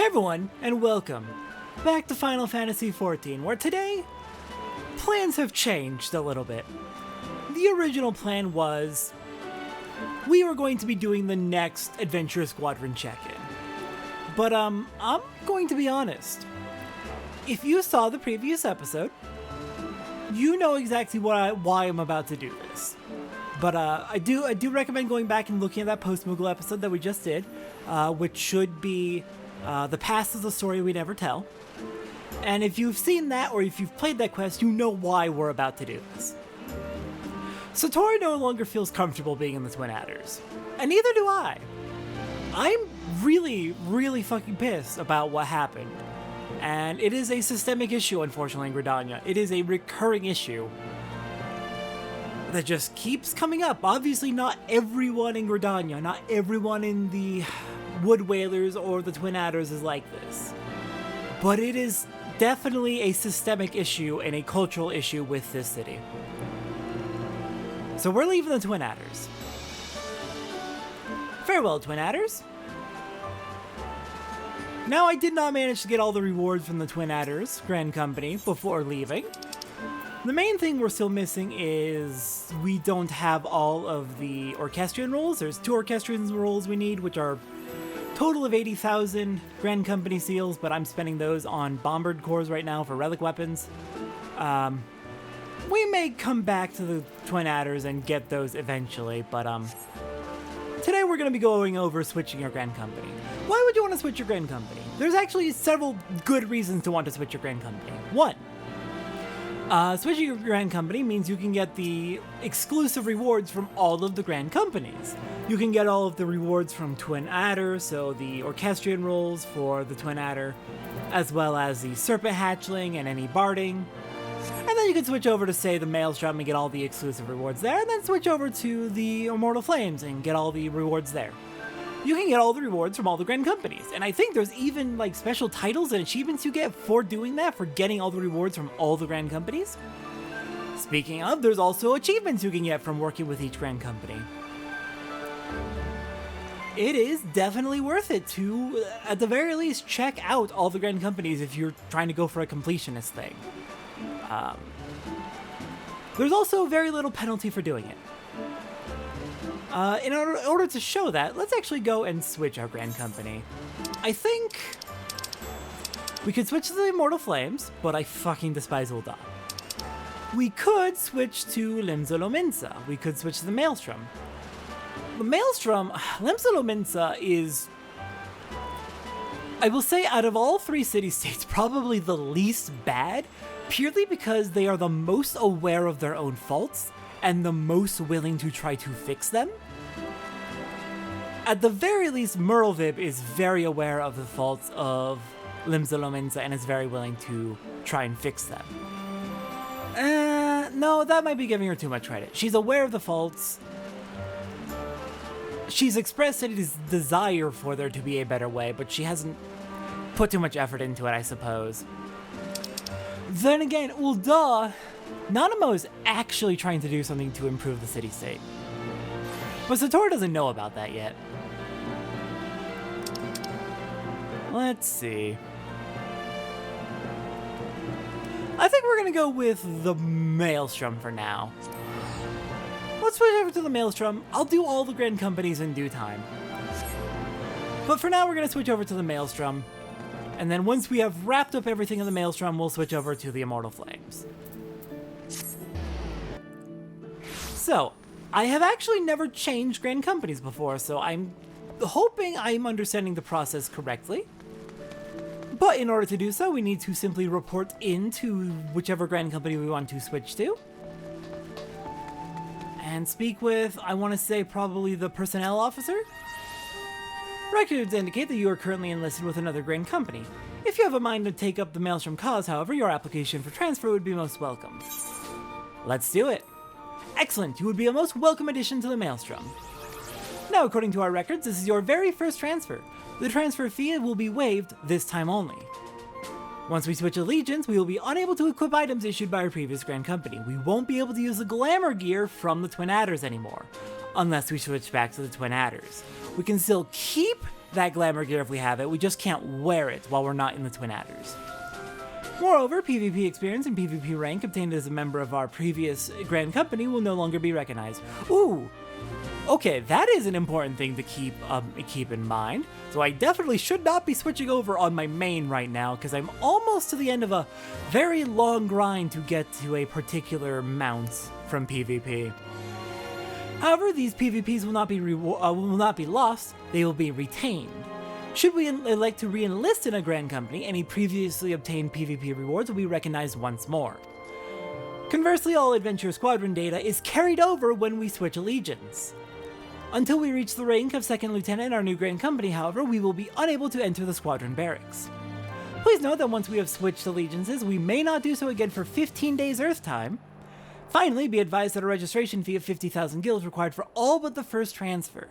Hey everyone, and welcome back to Final Fantasy XIV, where today, plans have changed a little bit. The original plan was, we were going to be doing the next Adventure Squadron check-in. But I'm going to be honest. If you saw the previous episode, you know exactly why I'm about to do this. But I do recommend going back and looking at that post-Moogle episode that we just did, which should be The Past is the Story We Never Tell. And if you've seen that, or if you've played that quest, you know why we're about to do this. Satori no longer feels comfortable being in the Twin Adders. And neither do I. I'm really fucking pissed about what happened. And it is a systemic issue, unfortunately, in Gridania. It is a recurring issue that just keeps coming up. Obviously, not everyone in Gridania, not everyone in the Wood Whalers or the Twin Adders is like this. But it is definitely a systemic issue and a cultural issue with this city. So we're leaving the Twin Adders. Farewell, Twin Adders. Now, I did not manage to get all the rewards from the Twin Adders Grand Company before leaving. The main thing we're still missing is we don't have all of the Orchestrion roles. There's 2 Orchestrion roles we need, which are total of 80,000 Grand Company seals, but I'm spending those on Bombard cores right now for relic weapons. We may come back to the Twin Adders and get those eventually, but today we're going to be going over switching your Grand Company. Why would you want to switch your Grand Company? There's actually several good reasons to want to switch your Grand Company. 1. Switching your Grand Company means you can get the exclusive rewards from all of the Grand Companies. You can get all of the rewards from Twin Adder, so the Orchestrion rolls for the Twin Adder, as well as the Serpent Hatchling and any Barding. And then you can switch over to, say, the Maelstrom and get all the exclusive rewards there, and then switch over to the Immortal Flames and get all the rewards there. You can get all the rewards from all the Grand Companies, and I think there's even like special titles and achievements you get for doing that, for getting all the rewards from all the Grand Companies. Speaking of, there's also achievements you can get from working with each Grand Company. It is definitely worth it to, at the very least, check out all the Grand Companies if you're trying to go for a completionist thing. There's also very little penalty for doing it. In order to show that, let's actually go and switch our Grand Company. I think we could switch to the Immortal Flames, but I fucking despise Ul'dah. We could switch to Limsa. We could switch to the Maelstrom. The Maelstrom, Limsa is, I will say, out of all 3 city-states, probably the least bad, purely because they are the most aware of their own faults and the most willing to try to fix them. At the very least, Merlvib is very aware of the faults of Limsa and is very willing to try and fix them. No, that might be giving her too much credit. She's aware of the faults. She's expressed his desire for there to be a better way, but she hasn't put too much effort into it, I suppose. Then again, Ul'dah, Nanamo is actually trying to do something to improve the city-state. But Satori doesn't know about that yet. Let's see. I think we're gonna go with the Maelstrom for now. Let's switch over to the Maelstrom. I'll do all the Grand Companies in due time. But for now, we're gonna switch over to the Maelstrom. And then once we have wrapped up everything in the Maelstrom, we'll switch over to the Immortal Flames. So, I have actually never changed Grand Companies before, so I'm hoping I'm understanding the process correctly. But in order to do so, we need to simply report into whichever Grand Company we want to switch to. And speak with, I want to say, probably the personnel officer? Records indicate that you are currently enlisted with another Grand Company. If you have a mind to take up the Maelstrom cause, however, your application for transfer would be most welcome. Let's do it. Excellent, you would be a most welcome addition to the Maelstrom. Now, according to our records, this is your very first transfer. The transfer fee will be waived this time only. Once we switch allegiance, we will be unable to equip items issued by our previous Grand Company. We won't be able to use the glamour gear from the Twin Adders anymore, unless we switch back to the Twin Adders. We can still keep that glamour gear if we have it, we just can't wear it while we're not in the Twin Adders. Moreover, PvP experience and PvP rank obtained as a member of our previous Grand Company will no longer be recognized. Ooh! Okay, that is an important thing to keep in mind. So I definitely should not be switching over on my main right now, because I'm almost to the end of a very long grind to get to a particular mount from PvP. However, these PvPs will not be lost, they will be retained. Should we elect to re-enlist in a Grand Company, any previously obtained PvP rewards will be recognized once more. Conversely, all Adventure Squadron data is carried over when we switch allegiance. Until we reach the rank of Second Lieutenant in our new Grand Company, however, we will be unable to enter the Squadron barracks. Please note that once we have switched allegiances, we may not do so again for 15 days Earth time. Finally, be advised that a registration fee of 50,000 gil is required for all but the first transfer.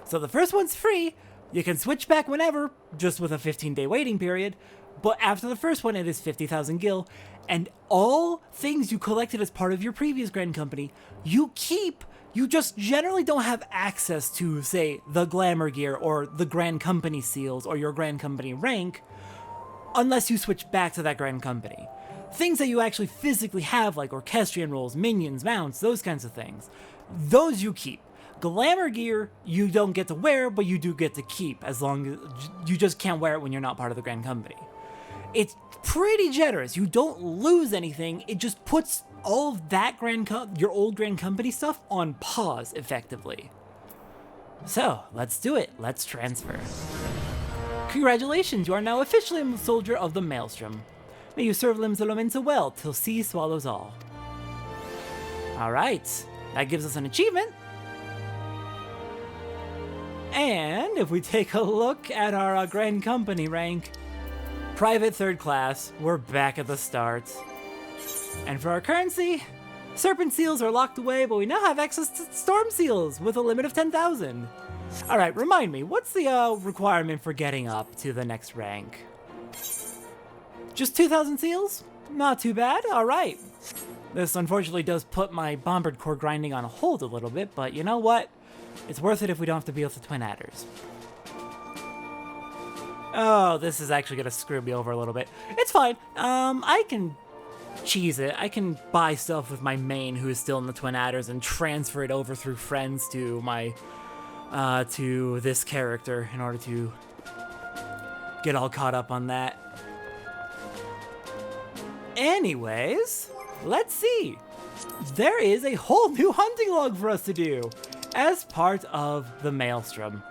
So the first one's free, you can switch back whenever, just with a 15-day waiting period, but after the first one it is 50,000 gil, and all things you collected as part of your previous Grand Company, you keep. You just generally don't have access to, say, the Glamour Gear or the Grand Company seals or your Grand Company rank, unless you switch back to that Grand Company. Things that you actually physically have, like Orchestrion rolls, minions, mounts, those kinds of things, those you keep. Glamour gear you don't get to wear, but you do get to keep, as long as you just can't wear it when you're not part of the Grand Company. It's pretty generous. You don't lose anything. It just puts all of that your old Grand Company stuff on pause, effectively. So, let's do it. Let's transfer. Congratulations, you are now officially a soldier of the Maelstrom. May you serve Limsa well till sea swallows all. Alright, that gives us an achievement. And if we take a look at our Grand Company rank, Private 3rd Class, we're back at the start. And for our currency, Serpent Seals are locked away, but we now have access to Storm Seals with a limit of 10,000. Alright, remind me, what's the requirement for getting up to the next rank? Just 2,000 seals? Not too bad, alright. This unfortunately does put my Bombard Core grinding on hold a little bit, but you know what? It's worth it if we don't have to deal with the Twin Adders. Oh, this is actually gonna screw me over a little bit. It's fine. I can cheese it. I can buy stuff with my main who is still in the Twin Adders and transfer it over through friends to my to this character in order to get all caught up on that. Anyways, let's see. There is a whole new hunting log for us to do as part of the Maelstrom.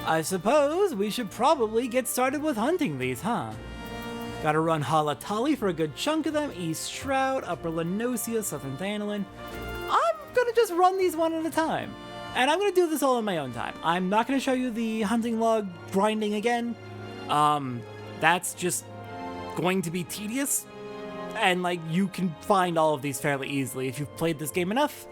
I suppose we should probably get started with hunting these, huh? Gotta run Halatali for a good chunk of them, East Shroud, Upper Lenosia, Southern Thanolin. I'm gonna just run these one at a time. And I'm gonna do this all in my own time. I'm not gonna show you the hunting log grinding again. That's just going to be tedious. And like, you can find all of these fairly easily. If you've played this game enough,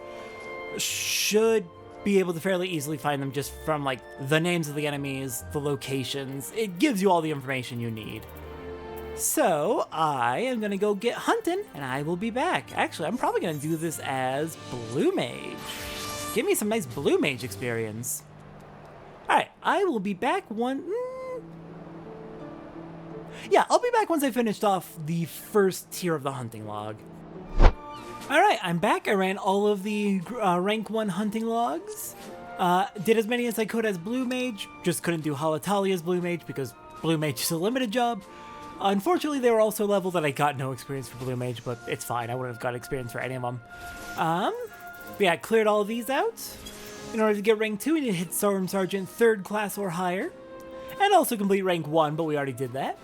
should be able to fairly easily find them just from like the names of the enemies, the locations. It gives you all the information you need. So I am gonna go get hunting and I will be back. Actually, I'm probably gonna do this as Blue Mage. Give me some nice Blue Mage experience. Alright, I will be back Yeah, I'll be back once I finished off the first tier of the hunting log. Alright, I'm back. I ran all of the rank 1 hunting logs. Did as many as I could as Blue Mage. Just couldn't do Halatali as Blue Mage because Blue Mage is a limited job. Unfortunately, they were also level that I got no experience for Blue Mage, but it's fine. I wouldn't have got experience for any of them. But yeah, I cleared all of these out. In order to get rank 2, we need to hit Storm Sergeant 3rd class or higher. And also complete rank 1, but we already did that.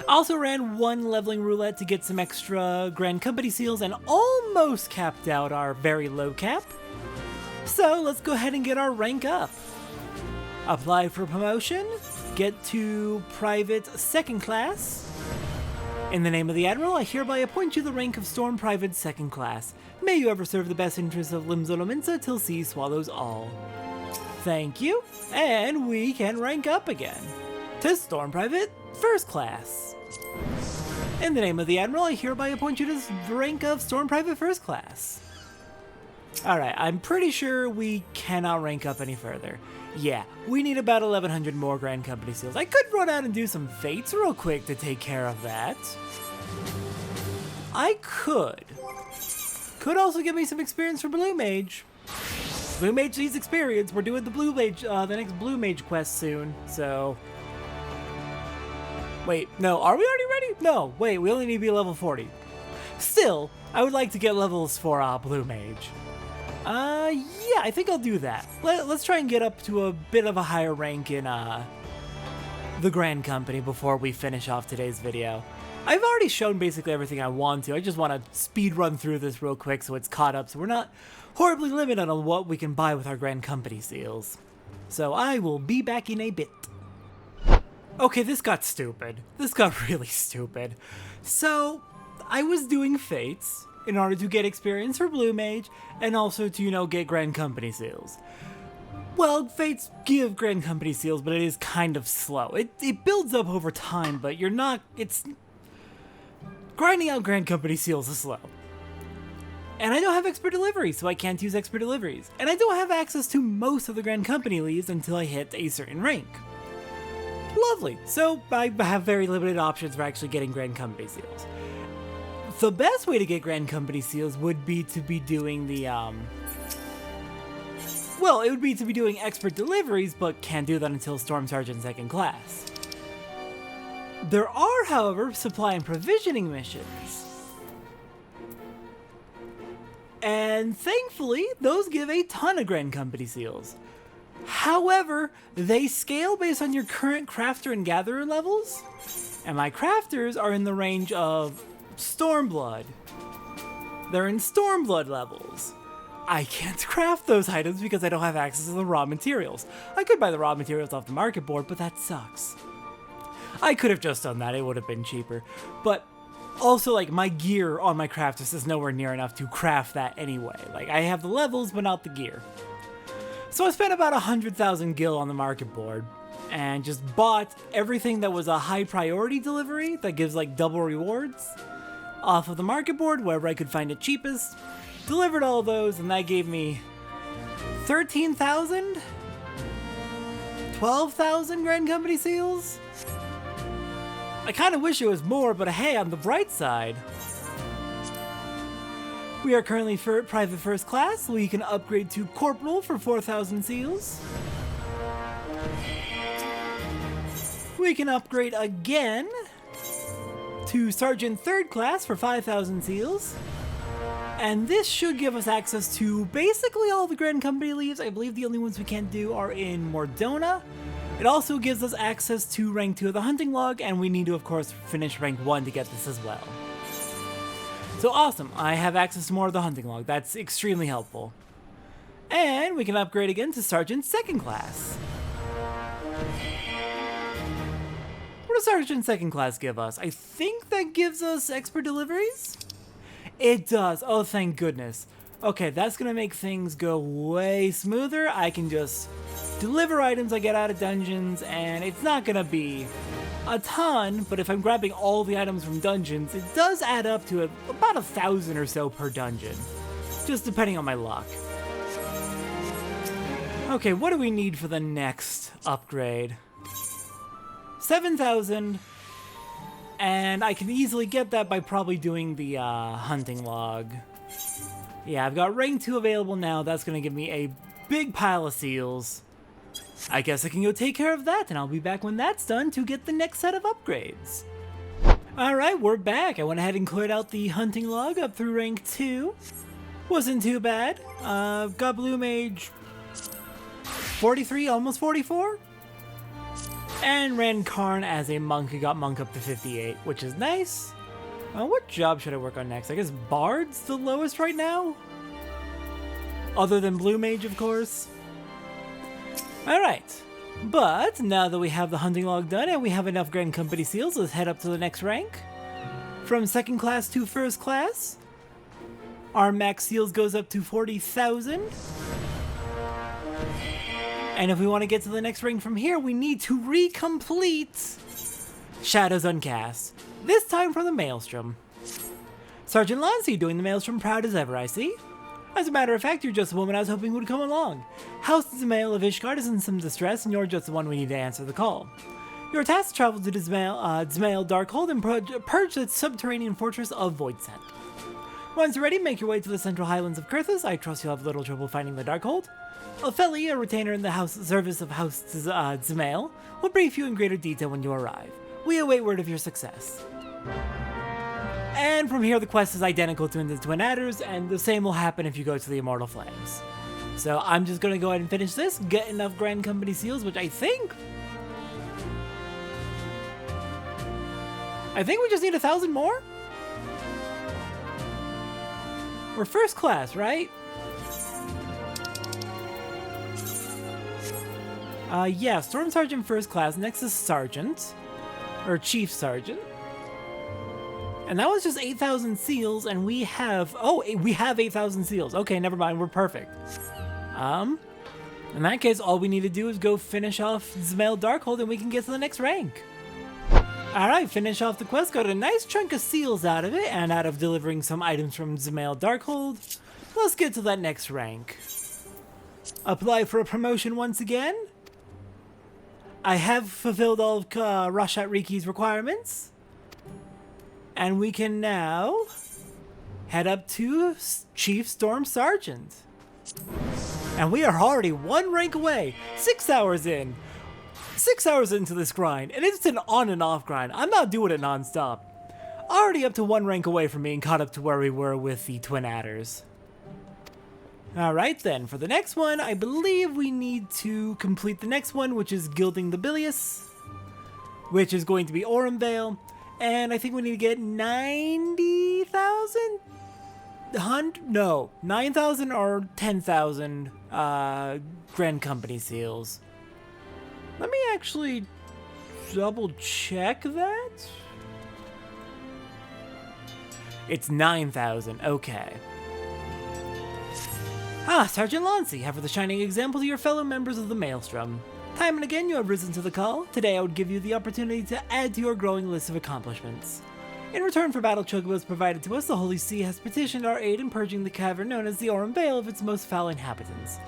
Also ran 1 leveling roulette to get some extra Grand Company seals and almost capped out our very low cap. So let's go ahead and get our rank up. Apply for promotion, get to Private 2nd class. In the name of the Admiral, I hereby appoint you the rank of Storm Private 2nd class. May you ever serve the best interests of Limsa till sea swallows all. Thank you, and we can rank up again to Storm Private 1st class. In the name of the Admiral, I hereby appoint you to the rank of Storm Private 1st class. Alright, I'm pretty sure we cannot rank up any further. Yeah, we need about 1,100 more Grand Company seals. I could run out and do some fates real quick to take care of that. I could. Could also give me some experience for Blue Mage. Blue Mage needs experience. We're doing the Blue Mage, the next Blue Mage quest soon, so... Wait, no, are we already ready? No, wait, we only need to be level 40. Still, I would like to get levels for Blue Mage. Yeah, I think I'll do that. Let's try and get up to a bit of a higher rank in, the Grand Company before we finish off today's video. I've already shown basically everything I want to. I just want to speed run through this real quick so it's caught up, so we're not horribly limited on what we can buy with our Grand Company seals. So I will be back in a bit. Okay, this got stupid. This got really stupid. So, I was doing fates in order to get experience for Blue Mage, and also to, you know, get Grand Company seals. Well, fates give Grand Company seals, but it is kind of slow. It builds up over time, but you're not, grinding out Grand Company seals is slow. And I don't have expert deliveries, so I can't use expert deliveries. And I don't have access to most of the Grand Company leaves until I hit a certain rank. Lovely, so I have very limited options for actually getting Grand Company seals. The best way to get Grand Company seals would be to be doing the, well, it would be to be doing expert deliveries, but can't do that until Storm Sergeant 2nd class. There are, however, supply and provisioning missions. And thankfully, those give a ton of Grand Company seals. However, they scale based on your current crafter and gatherer levels, and my crafters are in the range of Stormblood. They're in Stormblood levels. I can't craft those items because I don't have access to the raw materials. I could buy the raw materials off the market board, but that sucks. I could have just done that, it would have been cheaper. But also, like, my gear on my crafters is nowhere near enough to craft that anyway. Like, I have the levels, but not the gear. So I spent about 100,000 gil on the market board, and just bought everything that was a high priority delivery that gives like double rewards off of the market board wherever I could find it cheapest. Delivered all those, and that gave me 13,000? 12,000 Grand Company seals? I kind of wish it was more, but hey, on the bright side, we are currently for private first class. We can upgrade to corporal for 4,000 seals. We can upgrade again to sergeant 3rd class for 5,000 seals. And this should give us access to basically all the Grand Company leaves. I believe the only ones we can't do are in Mordona. It also gives us access to rank 2 of the hunting log, and we need to of course finish rank 1 to get this as well. So awesome, I have access to more of the hunting log. That's extremely helpful. And we can upgrade again to sergeant 2nd class. What does sergeant 2nd class give us? I think that gives us expert deliveries? It does. Oh, thank goodness. Okay, that's gonna make things go way smoother. I can just deliver items I get out of dungeons, and it's not gonna be a ton, but if I'm grabbing all the items from dungeons, it does add up to about 1,000 or so per dungeon, just depending on my luck. Okay, what do we need for the next upgrade? 7,000. And I can easily get that by probably doing the hunting log. Yeah, I've got rank 2 available now. That's going to give me a big pile of seals. I guess I can go take care of that, and I'll be back when that's done to get the next set of upgrades. Alright, we're back. I went ahead and cleared out the hunting log up through rank 2. Wasn't too bad. Got Blue Mage 43, almost 44. And ran Karn as a monk who got monk up to 58, which is nice. What job should I work on next? I guess Bard's the lowest right now? Other than Blue Mage, of course. Alright, but now that we have the hunting log done and we have enough Grand Company seals, let's head up to the next rank. From 2nd class to 1st class, our max seals goes up to 40,000. And if we want to get to the next rank from here, we need to recomplete Shadows Uncast. This time from the Maelstrom. Sergeant Lancy doing the Maelstrom proud as ever, I see. As a matter of fact, you're just the woman I was hoping would come along. House Zemail of Ishgard is in some distress, and you're just the one we need to answer the call. Your task to travel to Zemail Darkhold and purge its subterranean fortress of Voidsent. Once you're ready, make your way to the central highlands of Kurthus. I trust you'll have little trouble finding the Darkhold. Opheli, a retainer in the service of House Zemail, will brief you in greater detail when you arrive. We await word of your success. And from here, the quest is identical to the Twin Adders, and the same will happen if you go to the Immortal Flames. So I'm just going to go ahead and finish this, get enough Grand Company seals, which I think we just need 1,000 more? We're first class, right? Yeah, Storm Sergeant first class, next is Sergeant, or Chief Sergeant. And that was just 8,000 seals, and we have 8,000 seals. Okay, never mind, we're perfect. In that case, all we need to do is go finish off Zemail Darkhold, and we can get to the next rank. Alright, finish off the quest, got a nice chunk of seals out of it, and out of delivering some items from Zemail Darkhold. Let's get to that next rank. Apply for a promotion once again. I have fulfilled all of Rashat Riki's requirements. And we can now head up to Chief Storm Sergeant. And we are already one rank away, 6 hours in. 6 hours into this grind, and it's an on and off grind. I'm not doing it non-stop. Already up to one rank away from being caught up to where we were with the Twin Adders. Alright then, for the next one, I believe we need to complete the next one, which is Gilding the Bilious, which is going to be Orumvale. And I think we need to get 90,000? 9,000 or 10,000 Grand Company seals. Let me actually double check that. It's 9,000, okay. Sergeant Lancey, ever the shining example to your fellow members of the Maelstrom. Time and again you have risen to the call. Today I would give you the opportunity to add to your growing list of accomplishments. In return for battle chocobos provided to us, the Holy See has petitioned our aid in purging the cavern known as the Orumvale of its most foul inhabitants.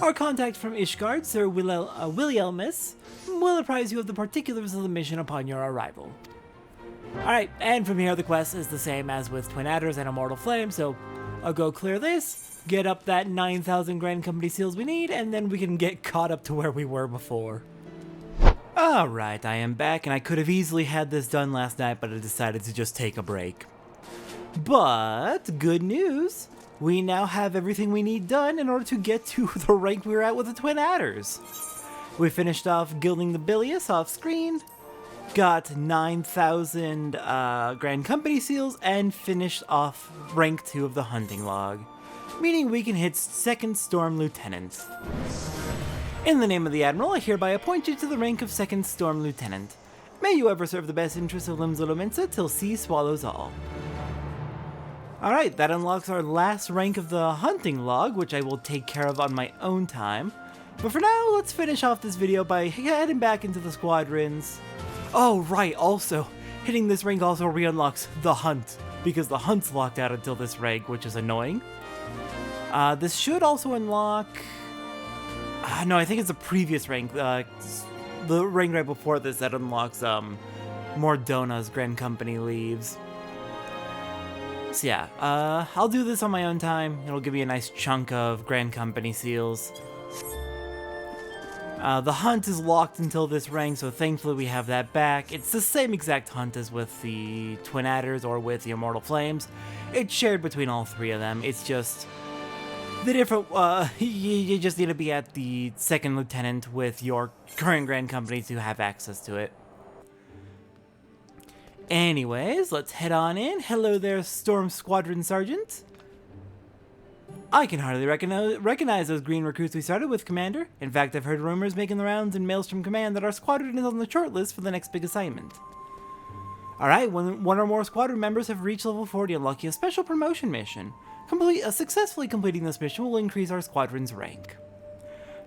Our contact from Ishgard, Sir Willielmus, will apprise you of the particulars of the mission upon your arrival. Alright, and from here the quest is the same as with Twin Adders and Immortal Flame, so I'll go clear this, get up that 9,000 Grand Company seals we need, and then we can get caught up to where we were before. Alright, I am back, and I could have easily had this done last night, but I decided to just take a break. But, good news! We now have everything we need done in order to get to the rank we were at with the Twin Adders. We finished off Gilding the Bilious off screen, got 9,000 Grand Company seals, and finished off rank 2 of the Hunting Log, meaning we can hit 2nd Storm Lieutenant. In the name of the Admiral, I hereby appoint you to the rank of 2nd Storm Lieutenant. May you ever serve the best interests of Limsa Lominsa till sea swallows all. Alright, that unlocks our last rank of the Hunting Log, which I will take care of on my own time. But for now, let's finish off this video by heading back into the Squadrons. Oh right, also, hitting this rank also re-unlocks the Hunt, because the Hunt's locked out until this rank, which is annoying. This should also unlock... no, I think it's the previous rank, the rank right before this that unlocks Mordona's Grand Company leaves. So yeah, I'll do this on my own time. It'll give me a nice chunk of Grand Company seals. The Hunt is locked until this rank, so thankfully we have that back. It's the same exact Hunt as with the Twin Adders or with the Immortal Flames. It's shared between all three of them. It's just the different, you just need to be at the 2nd Lieutenant with your current Grand Company to have access to it. Anyways, let's head on in. Hello there, Storm Squadron Sergeant. I can hardly recognize those green recruits we started with, Commander. In fact, I've heard rumors making the rounds in Maelstrom Command that our squadron is on the short list for the next big assignment. Alright, one or more squadron members have reached level 40, unlocking a special promotion mission. Successfully completing this mission will increase our squadron's rank.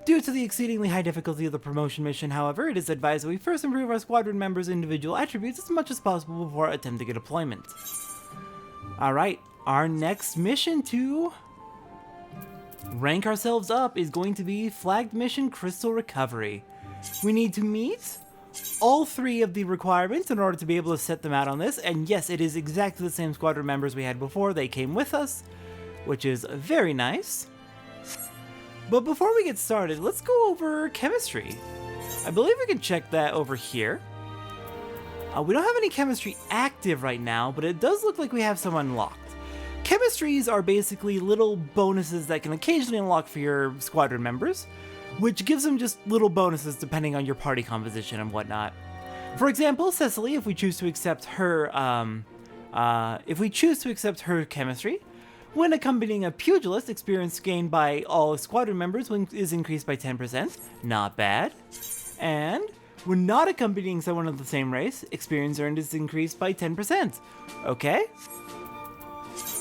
Due to the exceedingly high difficulty of the promotion mission, however, it is advised that we first improve our squadron members' individual attributes as much as possible before attempting a deployment. Alright, our next mission to rank ourselves up is going to be Flagged Mission Crystal Recovery. We need to meet all 3 of the requirements in order to be able to set them out on this, and yes, it is exactly the same squadron members we had before. They came with us, which is very nice. But before we get started, let's go over chemistry. I believe we can check that over here. We don't have any chemistry active right now, but it does look like we have some unlocked. Chemistries are basically little bonuses that can occasionally unlock for your squadron members, which gives them just little bonuses depending on your party composition and whatnot. For example, Cecily, if we choose to accept her, chemistry, when accompanying a pugilist, experience gained by all squadron members is increased by 10%. Not bad. And when not accompanying someone of the same race, experience earned is increased by 10%. Okay?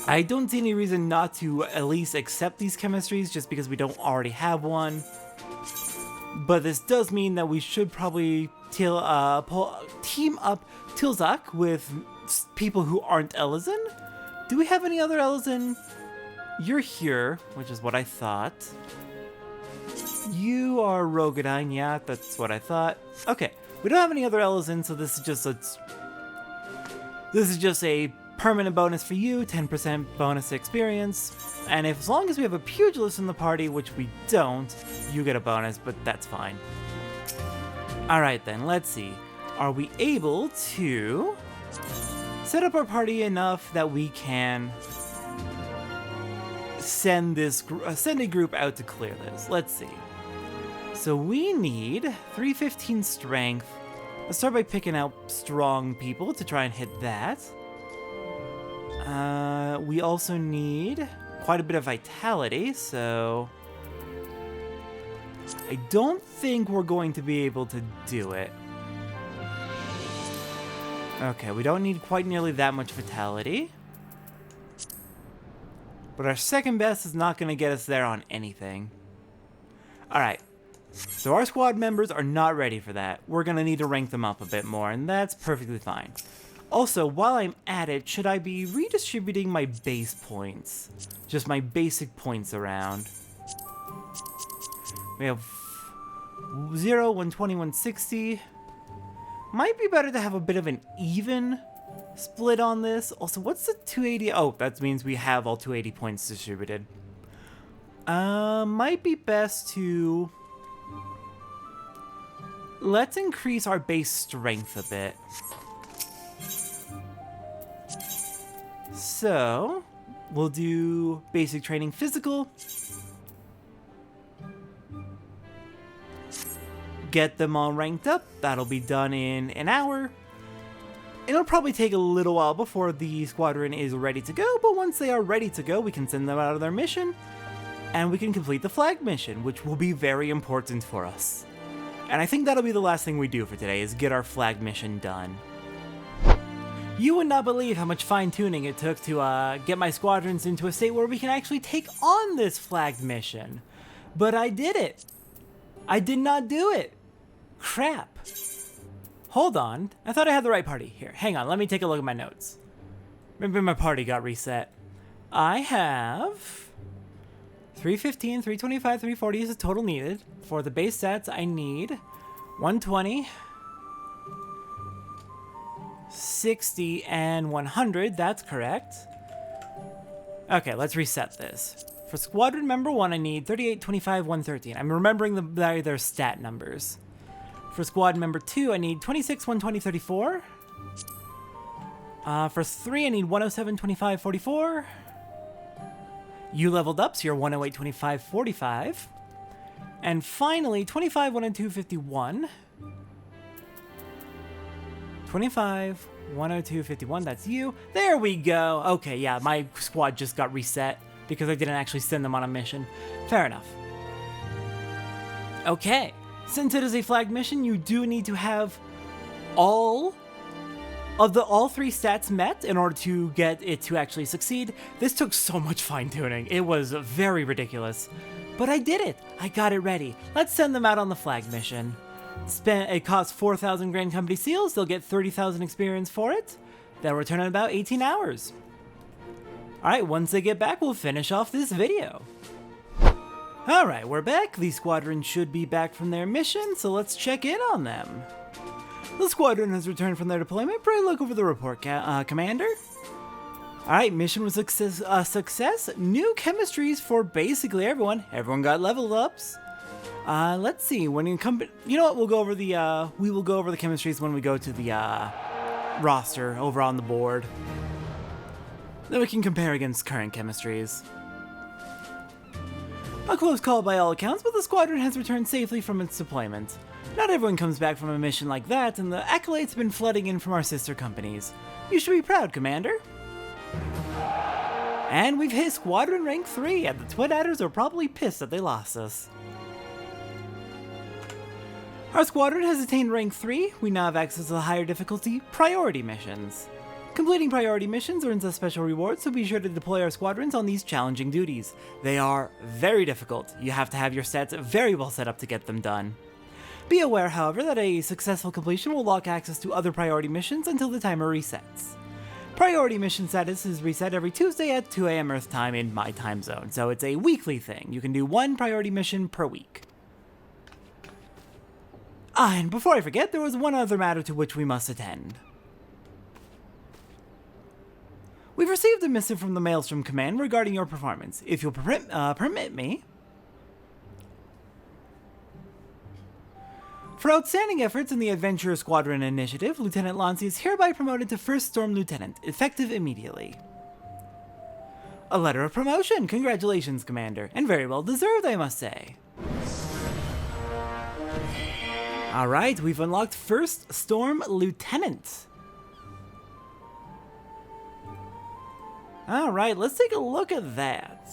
I don't see any reason not to at least accept these chemistries just because we don't already have one. But this does mean that we should probably team up Tilzak with people who aren't Ellison. Do we have any other Ellison? You're here, which is what I thought. You are Rogadine, yeah, that's what I thought. Okay, we don't have any other Ellison, so this is just a permanent bonus for you, 10% bonus experience. And as long as we have a pugilist in the party, which we don't, you get a bonus, but that's fine. Alright then, let's see. Are we able to set up our party enough that we can send a group out to clear this? Let's see. So we need 315 strength. Let's start by picking out strong people to try and hit that. We also need quite a bit of vitality, so I don't think we're going to be able to do it. Okay, we don't need quite nearly that much vitality. But our second best is not going to get us there on anything. Alright, so our squad members are not ready for that. We're going to need to rank them up a bit more, and that's perfectly fine. Also, while I'm at it, should I be redistributing my base points? Just my basic points around. We have 0, 120, 160. Might be better to have a bit of an even split on this. Also, what's the 280? Oh, that means we have all 280 points distributed. Might be best to... Let's increase our base strength a bit. So, we'll do basic training physical. Get them all ranked up. That'll be done in an hour. It'll probably take a little while before the squadron is ready to go, but once they are ready to go, we can send them out of their mission, and we can complete the flag mission, which will be very important for us. And I think that'll be the last thing we do for today, is get our flag mission done. You would not believe how much fine-tuning it took to get my squadrons into a state where we can actually take on this flagged mission. But I did it. I did not do it. Crap. Hold on. I thought I had the right party. Here, hang on. Let me take a look at my notes. Maybe my party got reset. I have 315, 325, 340 is the total needed. For the base stats, I need 120, 60, and 100. That's correct. Okay, let's reset this. For squadron member 1, I need 38, 25, 113. I'm remembering their stat numbers. For squad member 2, I need 26, 120, 34. For 3, I need 107, 25, 44. You leveled up, so you're 108, 25, 45. And finally, 25, 102, 51. 25, 102, 51, that's you. There we go. Okay, yeah, my squad just got reset because I didn't actually send them on a mission. Fair enough. Okay, since it is a flag mission, you do need to have all three stats met in order to get it to actually succeed. This took so much fine-tuning. It was very ridiculous. But I did it. I got it ready. Let's send them out on the flag mission. It costs 4,000 Grand Company seals. They'll get 30,000 experience for it. They'll return in about 18 hours. Alright, once they get back, we'll finish off this video. Alright, we're back. The squadron should be back from their mission, so let's check in on them. The squadron has returned from their deployment. Pray look over the report, Commander. Alright, mission was a success. New chemistries for basically everyone. Everyone got level ups. Let's see, when you come, you know what, we will go over the chemistries when we go to the, roster over on the board. Then we can compare against current chemistries. A close call by all accounts, but the squadron has returned safely from its deployment. Not everyone comes back from a mission like that, and the accolades have been flooding in from our sister companies. You should be proud, Commander. And we've hit Squadron rank 3, and the Twin Adders are probably pissed that they lost us. Our squadron has attained rank 3. We now have access to the higher difficulty priority missions. Completing priority missions earns us special rewards, so be sure to deploy our squadrons on these challenging duties. They are very difficult. You have to have your stats very well set up to get them done. Be aware, however, that a successful completion will lock access to other priority missions until the timer resets. Priority mission status is reset every Tuesday at 2 AM Earth time in my time zone, so it's a weekly thing. You can do one priority mission per week. And before I forget, there was one other matter to which we must attend. We've received a missive from the Maelstrom Command regarding your performance. If you'll permit me. For outstanding efforts in the Adventurer Squadron Initiative, Lieutenant Lancy is hereby promoted to First Storm Lieutenant, effective immediately. A letter of promotion! Congratulations, Commander, and very well deserved, I must say. Alright, we've unlocked First Storm Lieutenant. Alright, let's take a look at that.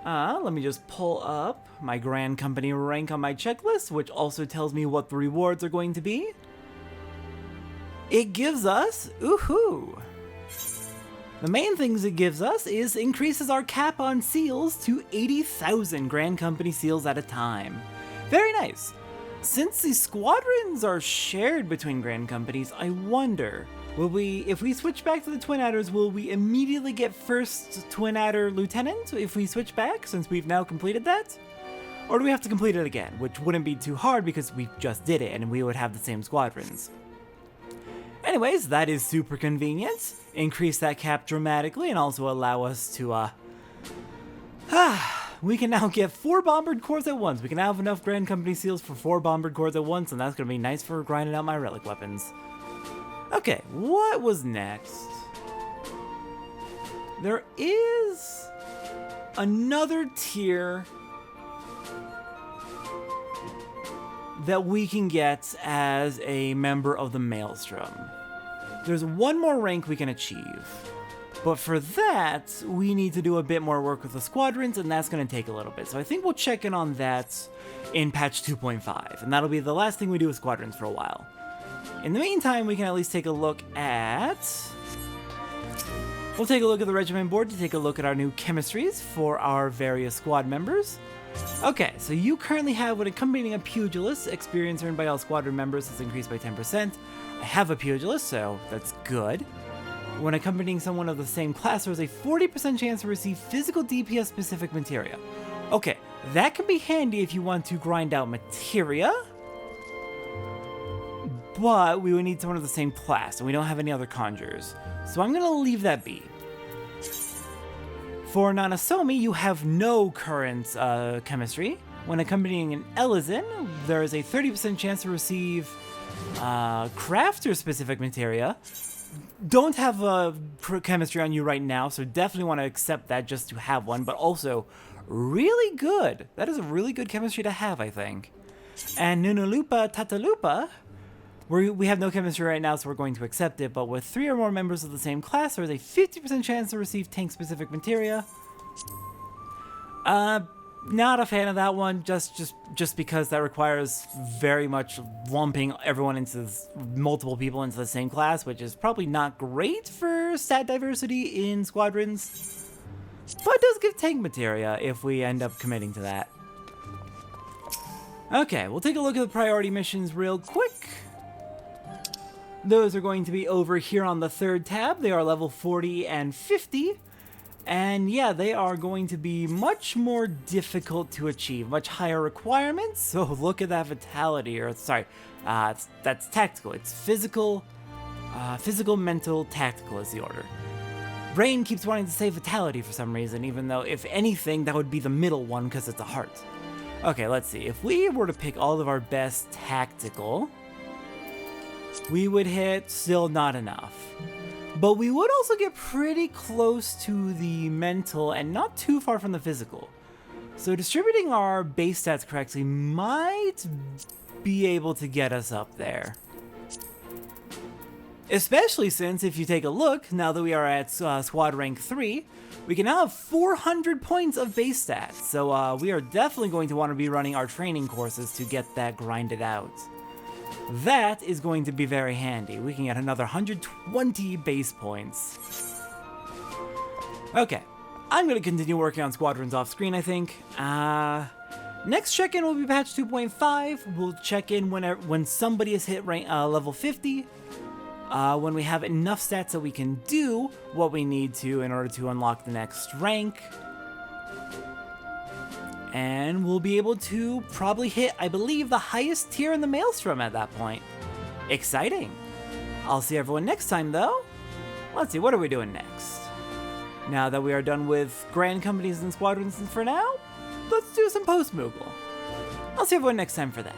Let me just pull up my Grand Company rank on my checklist, which also tells me what the rewards are going to be. It gives us, ooh-hoo. The main things it gives us is increases our cap on seals to 80,000 Grand Company seals at a time. Very nice. Since the squadrons are shared between Grand Companies, I wonder, if we switch back to the Twin Adders, will we immediately get First Twin Adder Lieutenant if we switch back, since we've now completed that? Or do we have to complete it again, which wouldn't be too hard because we just did it and we would have the same squadrons. Anyways, that is super convenient. Increase that cap dramatically and also allow us to, we can now get 4 Bombard Cores at once. We can have enough Grand Company seals for 4 Bombard Cores at once, and that's going to be nice for grinding out my relic weapons. Okay, what was next? There is another tier that we can get as a member of the Maelstrom. There's one more rank we can achieve. But for that, we need to do a bit more work with the squadrons, and that's going to take a little bit. So I think we'll check in on that in patch 2.5, and that'll be the last thing we do with squadrons for a while. In the meantime, we can at least take a look at... We'll take a look at the regiment board to take a look at our new chemistries for our various squad members. Okay, so you currently have, when accompanying a pugilist, experience earned by all squadron members is increased by 10%. I have a pugilist, so that's good. When accompanying someone of the same class, there's a 40% chance to receive physical DPS specific materia. Okay, that can be handy if you want to grind out materia. But we would need someone of the same class, and we don't have any other conjurers. So I'm going to leave that be. For Nanasomi, you have no current chemistry. When accompanying an Elysin, there is a 30% chance to receive crafter-specific materia. Don't have a chemistry on you right now, so definitely want to accept that just to have one, but also really good. That is a really good chemistry to have, I think. And Nunulupa Tatalupa, we have no chemistry right now, so we're going to accept it, but with 3 or more members of the same class, there's a 50% chance to receive tank-specific materia. Not a fan of that one, just because that requires very much lumping everyone into multiple people into the same class, which is probably not great for stat diversity in squadrons, but it does give tank materia if we end up committing to that. Okay, we'll take a look at the priority missions real quick. Those are going to be over here on the 3rd tab. They are level 40 and 50. And yeah, they are going to be much more difficult to achieve, much higher requirements. So look at that vitality, or sorry, that's tactical. It's physical, mental, tactical is the order. Brain keeps wanting to say vitality for some reason, even though if anything, that would be the middle one because it's a heart. Okay, let's see. If we were to pick all of our best tactical, we would hit still not enough. But we would also get pretty close to the mental and not too far from the physical. So distributing our base stats correctly might be able to get us up there. Especially since, if you take a look, now that we are at Squad Rank 3, we can now have 400 points of base stats. So we are definitely going to want to be running our training courses to get that grinded out. That is going to be very handy. We can get another 120 base points. Okay, I'm going to continue working on Squadrons off screen, I think. Next check-in will be patch 2.5. We'll check in when somebody has hit level 50. When we have enough stats that we can do what we need to in order to unlock the next rank. And we'll be able to probably hit, I believe, the highest tier in the Maelstrom at that point. Exciting. I'll see everyone next time, though. Let's see, what are we doing next? Now that we are done with Grand Companies and Squadrons for now, let's do some post-Moogle. I'll see everyone next time for that.